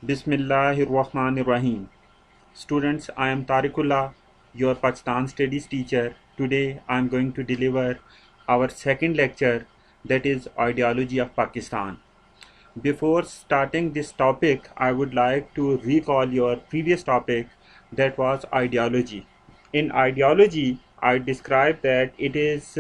Bismillahirrahmanirrahim. Students, I am Tariqullah, your Pakistan Studies teacher. Today I am going to deliver our second lecture, that is Ideology of Pakistan. Before starting this topic, I would like to recall your previous topic, that was ideology. In ideology, I described that it is,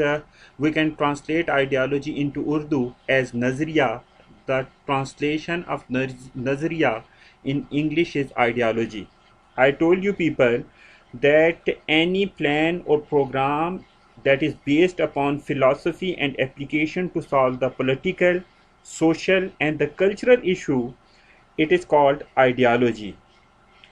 we can translate ideology into Urdu as Nazriya. The translation of Nazriya in English is ideology. I told you people that any plan or program that is based upon philosophy and application to solve the political, social and the cultural issue, it is called ideology.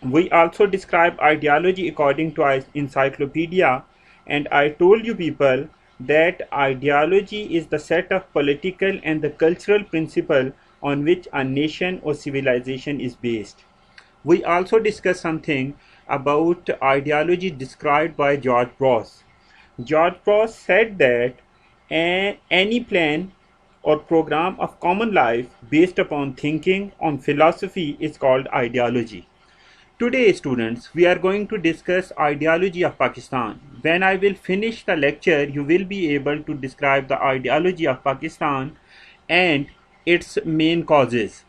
We also describe ideology according to our encyclopedia, and I told you people that ideology is the set of political and the cultural principle on which a nation or civilization is based. We also discussed something about ideology described by George Ross. George Ross said that any plan or program of common life based upon thinking on philosophy is called ideology. Today, students, we are going to discuss ideology of Pakistan. When I will finish the lecture, you will be able to describe the ideology of Pakistan and its main causes.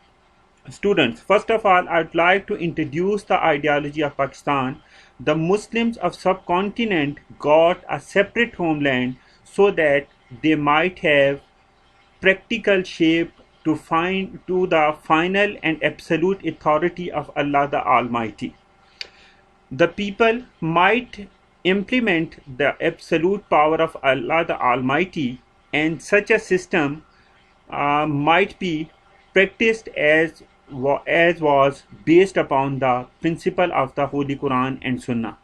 Students, first of all, I'd like to introduce the ideology of Pakistan. The Muslims of subcontinent got a separate homeland so that they might have practical shape to the final and absolute authority of Allah the Almighty. The people might implement the absolute power of Allah the Almighty, and such a system might be practiced as was based upon the principle of the Holy Quran and Sunnah.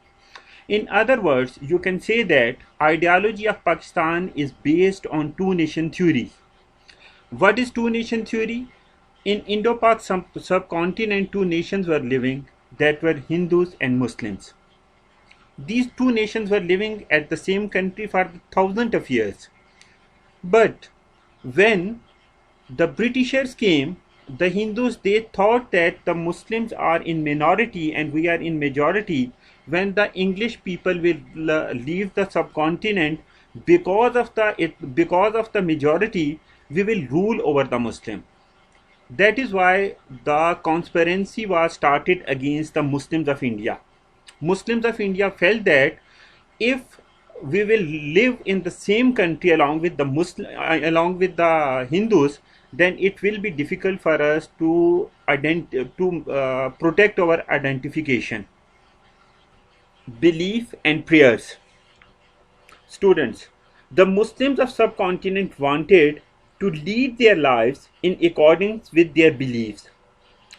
In other words, you can say that ideology of Pakistan is based on two-nation theory. What is two-nation theory? In Indo-Pak subcontinent, two nations were living, that were Hindus and Muslims. These two nations were living at the same country for thousands of years. But when the Britishers came, the Hindus, they thought that the Muslims are in minority and we are in majority. When the English people will leave the subcontinent, because of the majority, we will rule over the Muslim. That is why the conspiracy was started against the Muslims of India. Muslims of India felt that if we will live in the same country along with the Hindus, then it will be difficult for us to protect our identification. Belief and prayers. Students, the Muslims of subcontinent wanted to lead their lives in accordance with their beliefs.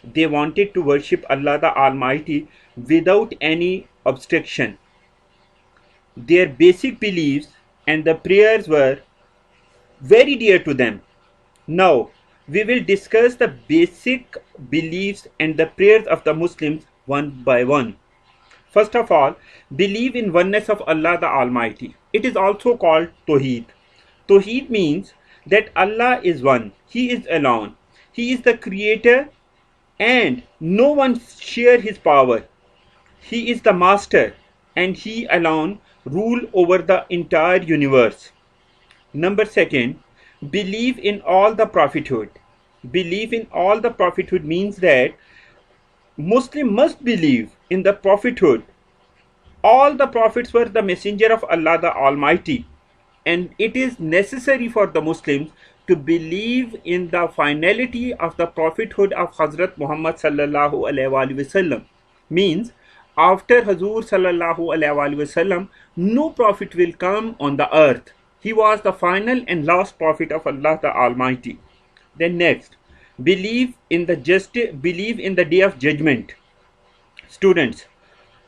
They wanted to worship Allah the Almighty without any obstruction. Their basic beliefs and the prayers were very dear to them. Now, we will discuss the basic beliefs and the prayers of the Muslims one by one. First of all, believe in oneness of Allah the Almighty. It is also called Tawheed. Tawheed means that Allah is one. He is alone. He is the creator and no one shares his power. He is the master and he alone rule over the entire universe. Number second, believe in all the prophethood. Believe in all the prophethood means that Muslim must believe in the prophethood. All the prophets were the messenger of Allah the Almighty, and it is necessary for the Muslims to believe in the finality of the prophethood of Hazrat Muhammad sallallahu alaihi wasallam. Means after Hazur sallallahu alaihi wasallam, no prophet will come on the earth. He was the final and last prophet of Allah the Almighty. Then next, believe in the day of judgment. Students,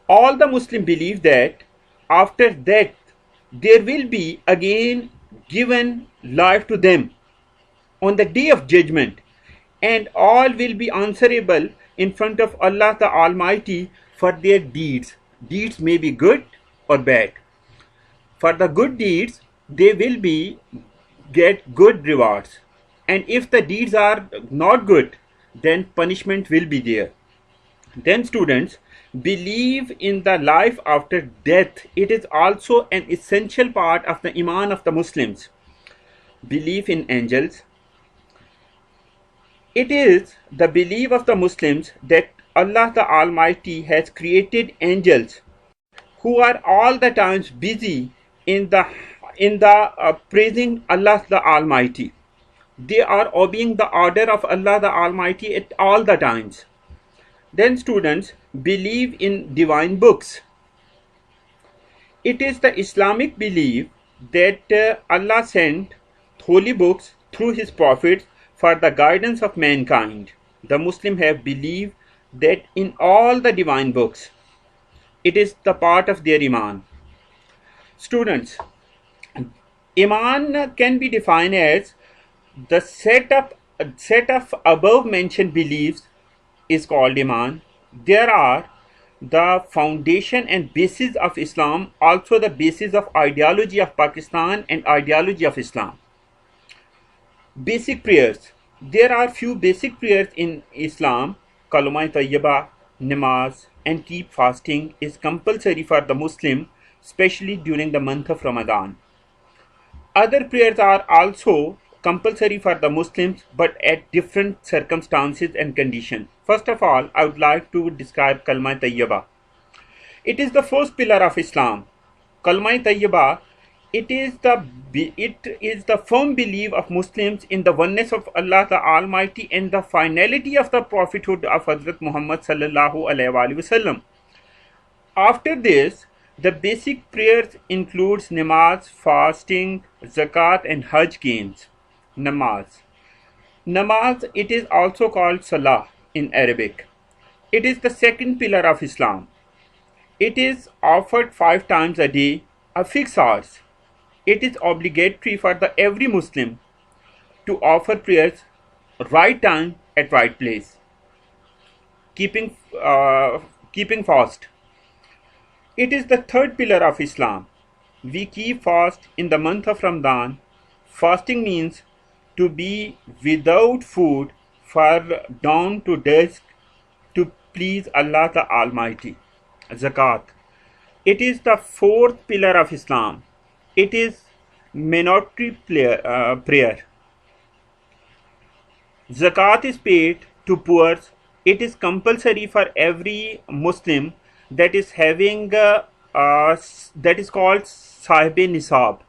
all the Muslims believe that after death there will be again given life to them on the day of judgment, and all will be answerable in front of Allah the Almighty for their deeds. Deeds may be good or bad. For the good deeds, they will get good rewards, and if the deeds are not good, then punishment will be there. Then students, believe in the life after death. It is also an essential part of the Iman of the Muslims. Belief in angels. It is the belief of the Muslims that Allah the Almighty has created angels who are all the times busy in the praising Allah the Almighty. They are obeying the order of Allah the Almighty at all the times. Then students, believe in divine books. It is the Islamic belief that Allah sent holy books through his prophets for the guidance of mankind. The Muslims have believed that in all the divine books. It is the part of their Iman. Students, Iman can be defined as the set of above mentioned beliefs is called Iman. There are the foundation and basis of Islam, also the basis of ideology of Pakistan and ideology of Islam. Basic prayers. There are few basic prayers in Islam. Kalma Tayyaba, Namaz, and keep fasting is compulsory for the Muslim, especially during the month of Ramadan. Other prayers are also compulsory for the Muslims, but at different circumstances and conditions. First of all, I would like to describe Kalma Tayyaba. It is the first pillar of Islam. Kalma Tayyaba, it is the firm belief of Muslims in the oneness of Allah the Almighty and the finality of the prophethood of Hazrat Muhammad sallallahu alaihi wasallam. After this, the basic prayers includes namaz, fasting, zakat, and hajj games. Namaz. Namaz, it is also called salah in Arabic. It is the second pillar of Islam. It is offered 5 times a day, a fixed hours. It is obligatory for every Muslim to offer prayers right time at right place. Keeping fast. It is the third pillar of Islam. We keep fast in the month of Ramadan. Fasting means to be without food for dawn to dusk to please Allah the Almighty. Zakat. It is the fourth pillar of Islam. It is minority prayer. Zakat is paid to poor. It is compulsory for every Muslim that is having that is called Sahib Nisab.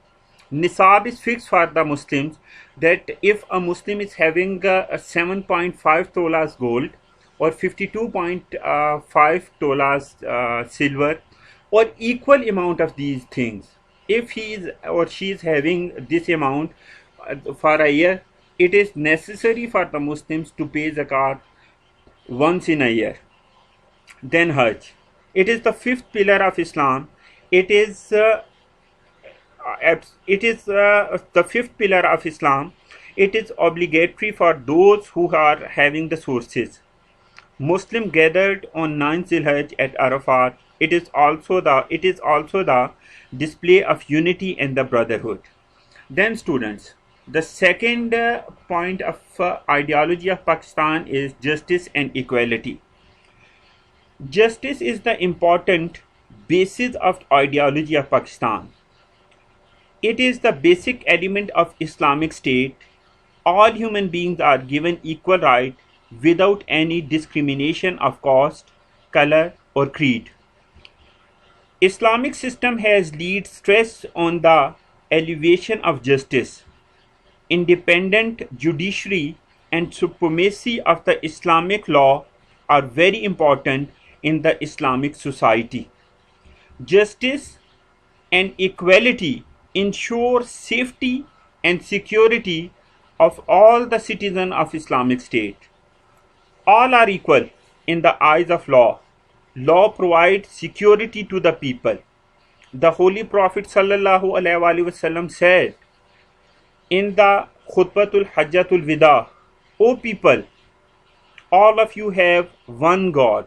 Nisab is fixed for the Muslims, that if a Muslim is having a 7.5 tolas gold or 52.5 tolas silver or equal amount of these things, if he is or she is having this amount for a year, it is necessary for the Muslims to pay zakat once in a year. Then Hajj. It is the fifth pillar of Islam. It is the fifth pillar of Islam. It is obligatory for those who are having the sources. Muslim gathered on 9th Zilhajj at Arafat. It is also the display of unity and the brotherhood. Then students, the second point of ideology of Pakistan is justice and equality. Justice is the important basis of ideology of Pakistan. It is the basic element of Islamic State. All human beings are given equal right without any discrimination of caste, color, or creed. Islamic system has laid stress on the elevation of justice. Independent judiciary and supremacy of the Islamic law are very important in the Islamic society. Justice and equality ensure safety and security of all the citizens of Islamic State. All are equal in the eyes of law. Law provides security to the people. The Holy Prophet sallallahu alaihi wasallam said in the Khutbatul Hajjatul Wida, O people, all of you have one God,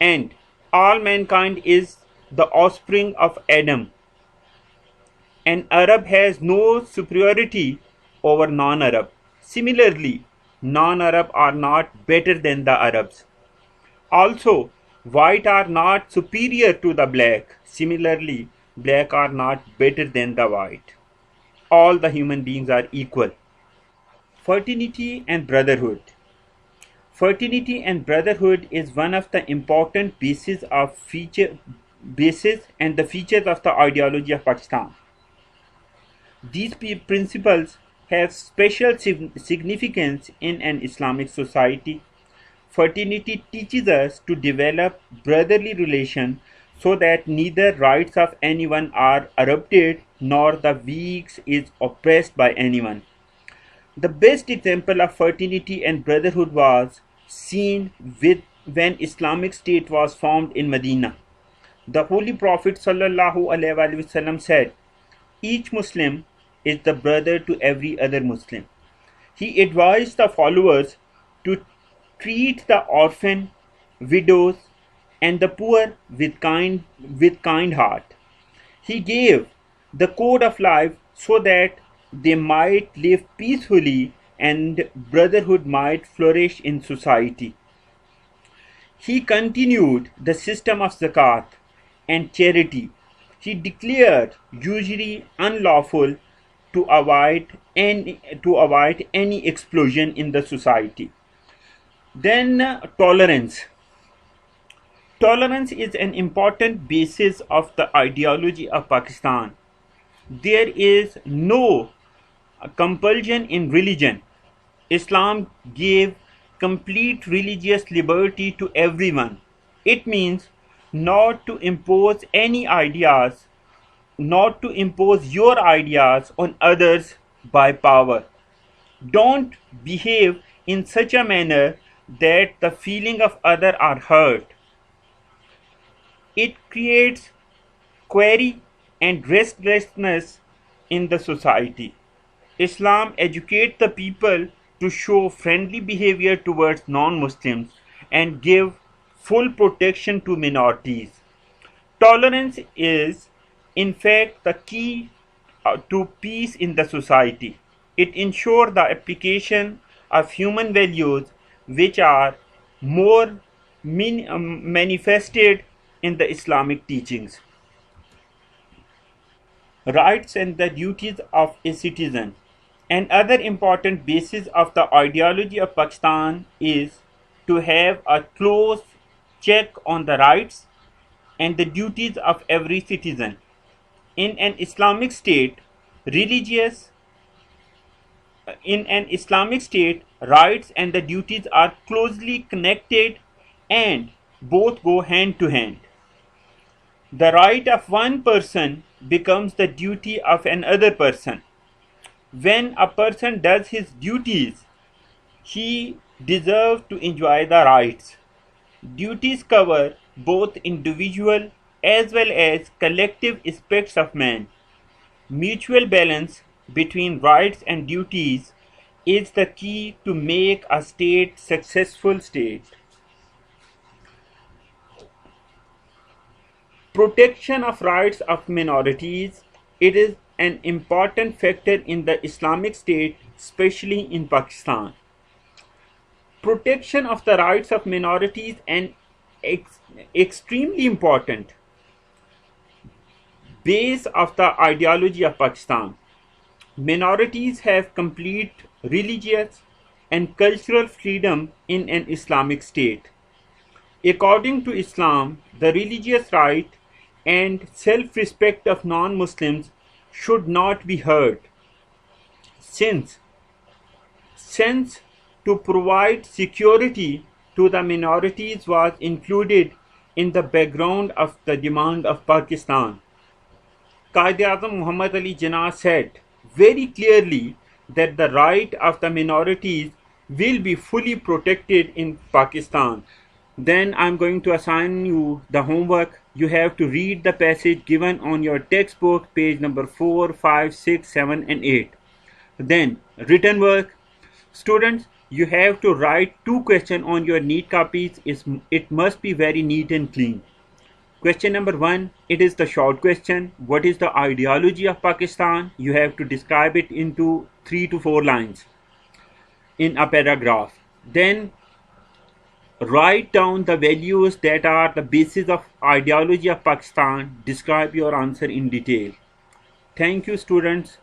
and all mankind is the offspring of Adam. An Arab has no superiority over non-Arab. Similarly, non-Arab are not better than the Arabs. Also, white are not superior to the black. Similarly, black are not better than the white. All the human beings are equal. Fraternity and brotherhood. Fraternity and brotherhood is one of the important bases and the features of the ideology of Pakistan. These principles have special significance in an Islamic society. Fraternity teaches us to develop brotherly relations so that neither rights of anyone are corrupted nor the weak is oppressed by anyone. The best example of fraternity and brotherhood was seen when Islamic State was formed in Medina. The Holy Prophet ﷺ said, "Each Muslim is the brother to every other Muslim." He advised the followers to treat the orphan, widows, and the poor with kind heart. He gave the code of life so that they might live peacefully and brotherhood might flourish in society. He continued the system of zakat and charity. He declared usury unlawful to avoid any explosion in the society. Then tolerance. Tolerance is an important basis of the ideology of Pakistan. There is no compulsion in religion. Islam gave complete religious liberty to everyone. It means not to impose your ideas on others by power. Don't behave in such a manner that the feeling of others are hurt. It creates query and restlessness in the society. Islam educates the people to show friendly behavior towards non-Muslims and give full protection to minorities. Tolerance is, in fact, the key to peace in the society. It ensures the application of human values which are more manifested in the Islamic teachings. Rights and the duties of a citizen. Another important basis of the ideology of Pakistan is to have a close check on the rights and the duties of every citizen. In an Islamic state, rights and the duties are closely connected and both go hand to hand. The right of one person becomes the duty of another person. When a person does his duties, he deserves to enjoy the rights. Duties cover both individual as well as collective aspects of man. Mutual balance between rights and duties is the key to make a state successful state. Protection of rights of minorities. It is an important factor in the Islamic State, especially in Pakistan. Protection of the rights of minorities is extremely important base of the ideology of Pakistan. Minorities have complete religious and cultural freedom in an Islamic state. According to Islam, the religious right and self-respect of non-Muslims should not be hurt. Since to provide security to the minorities was included in the background of the demand of Pakistan. Quaid-e-Azam Muhammad Ali Jinnah said very clearly that the right of the minorities will be fully protected in Pakistan. Then I'm going to assign you the homework. You have to read the passage given on your textbook, page number 4, 5, 6, 7, and 8. Then written work. Students, you have to write 2 questions on your neat copies. It must be very neat and clean. Question number 1, it is the short question. What is the ideology of Pakistan? You have to describe it into 3 to 4 lines in a paragraph. Then Write down the values that are the basis of ideology of Pakistan. Describe your answer in detail. Thank you, students.